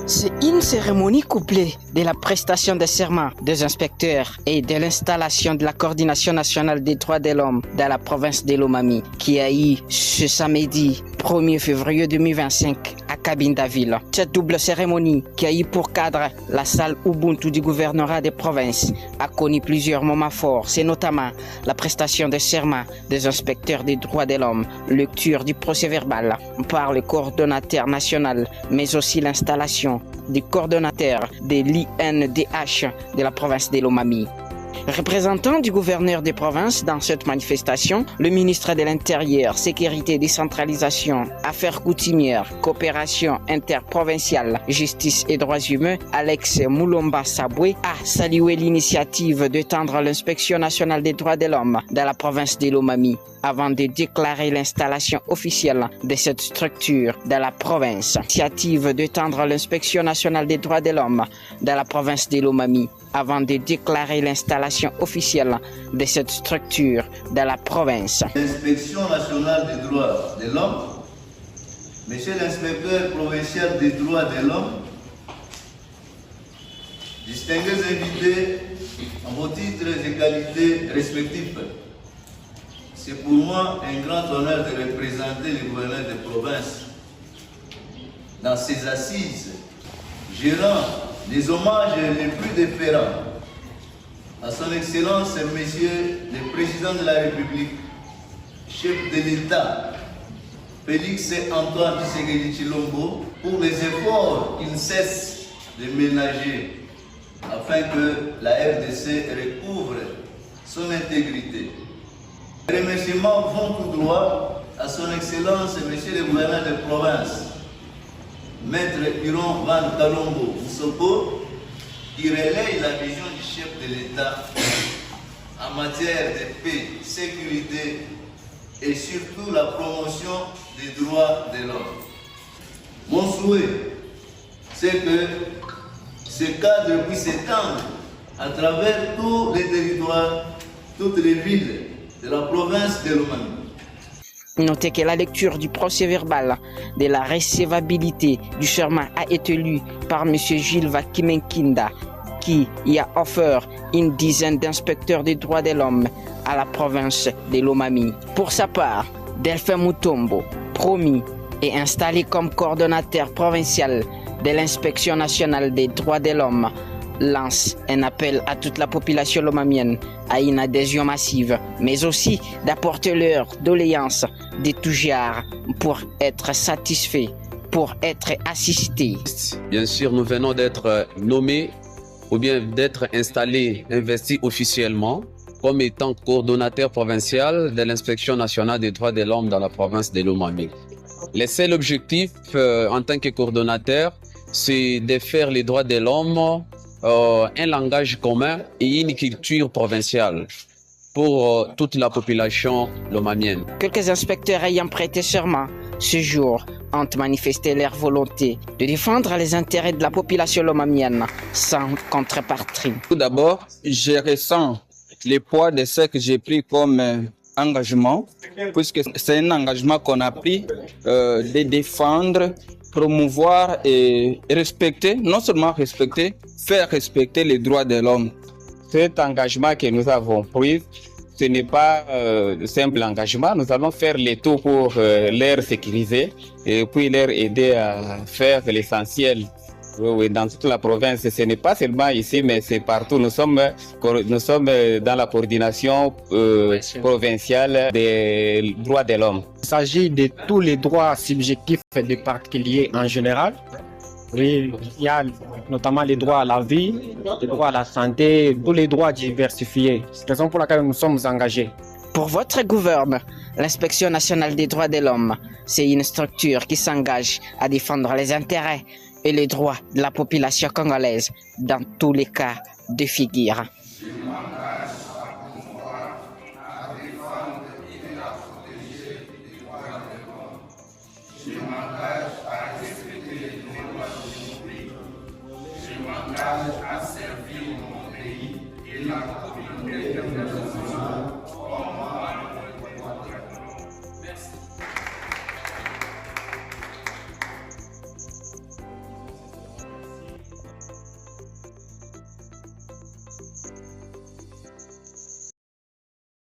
C'est une cérémonie couplée de la prestation de serment des inspecteurs et de l'installation de la coordination nationale des droits de l'homme dans la province de Lomami qui a eu ce samedi 1er février 2025 à Cabinda-Ville. Cette double cérémonie qui a eu pour cadre la salle Ubuntu du gouvernorat des provinces a connu plusieurs moments forts. C'est notamment la prestation de serment des inspecteurs des droits de l'homme, lecture du procès-verbal par le coordonnateur national, mais aussi l'installation du coordonnateur de l'INDH de la province de Lomami. Représentant du gouverneur des provinces dans cette manifestation, le ministre de l'Intérieur, Sécurité, Décentralisation, Affaires coutumières, Coopération interprovinciale, Justice et Droits humains, Alex Moulomba Saboué, a salué l'initiative d'étendre l'inspection nationale des droits de l'homme dans la province de Lomami avant de déclarer l'installation officielle de cette structure dans la province. L'initiative d'étendre l'inspection nationale des droits de l'homme dans la province de Lomami avant de déclarer l'installation officielle de cette structure dans la province. L'inspection nationale des droits de l'homme, Monsieur l'inspecteur provincial des droits de l'homme, distingués invités en vos titres et qualités respectifs, c'est pour moi un grand honneur de représenter le gouverneur de province dans ses assises, gérant les hommages les plus déférents à son Excellence, Monsieur le Président de la République, chef de l'État, Félix Antoine Tshisekedi Tshilombo, pour les efforts qu'il ne cesse de ménager afin que la RDC recouvre son intégrité. Les remerciements vont tout droit à son Excellence, Monsieur le Gouverneur de province, Maître Huron Van Kalombo Moussoko, qui relaye la vision du chef de l'État en matière de paix, sécurité et surtout la promotion des droits de l'homme. Mon souhait, c'est que ce cadre puisse s'étendre à travers tous les territoires, toutes les villes de la province de Lomami. Notez que la lecture du procès-verbal de la recevabilité du serment a été lue par M. Gilles Vakimenkinda, qui y a offert une dizaine d'inspecteurs des droits de l'homme à la province de Lomami. Pour sa part, Delphin Mutombo, promis et installé comme coordonnateur provincial de l'inspection nationale des droits de l'homme, lance un appel à toute la population lomamienne à une adhésion massive, mais aussi d'apporter leur doléance de tout genre pour être satisfait, pour être assisté. Bien sûr, nous venons d'être nommés ou bien d'être installés, investis officiellement comme étant coordonnateur provincial de l'inspection nationale des droits de l'homme dans la province de Lomami. Le seul objectif en tant que coordonnateur, c'est de faire les droits de l'homme un langage commun et une culture provinciale pour toute la population lomamienne. Quelques inspecteurs ayant prêté serment ce jour ont manifesté leur volonté de défendre les intérêts de la population lomamienne sans contrepartie. Tout d'abord, je ressens le poids de ce que j'ai pris comme engagement, puisque c'est un engagement qu'on a pris de défendre, promouvoir et respecter, non seulement respecter, faire respecter les droits de l'homme. Cet engagement que nous avons pris, ce n'est pas un simple engagement. Nous allons faire le tout pour les sécuriser et puis leur aider à faire l'essentiel. Oui, dans toute la province, ce n'est pas seulement ici, mais c'est partout. Nous sommes dans la coordination provinciale des droits de l'homme. Il s'agit de tous les droits subjectifs des particuliers en général. Oui, il y a notamment les droits à la vie, les droits à la santé, tous les droits diversifiés. C'est la raison pour laquelle nous sommes engagés. Pour votre gouvernement, l'inspection nationale des droits de l'homme, c'est une structure qui s'engage à défendre les intérêts et les droits de la population congolaise dans tous les cas de figure. À servir mon pays et la communauté internationale.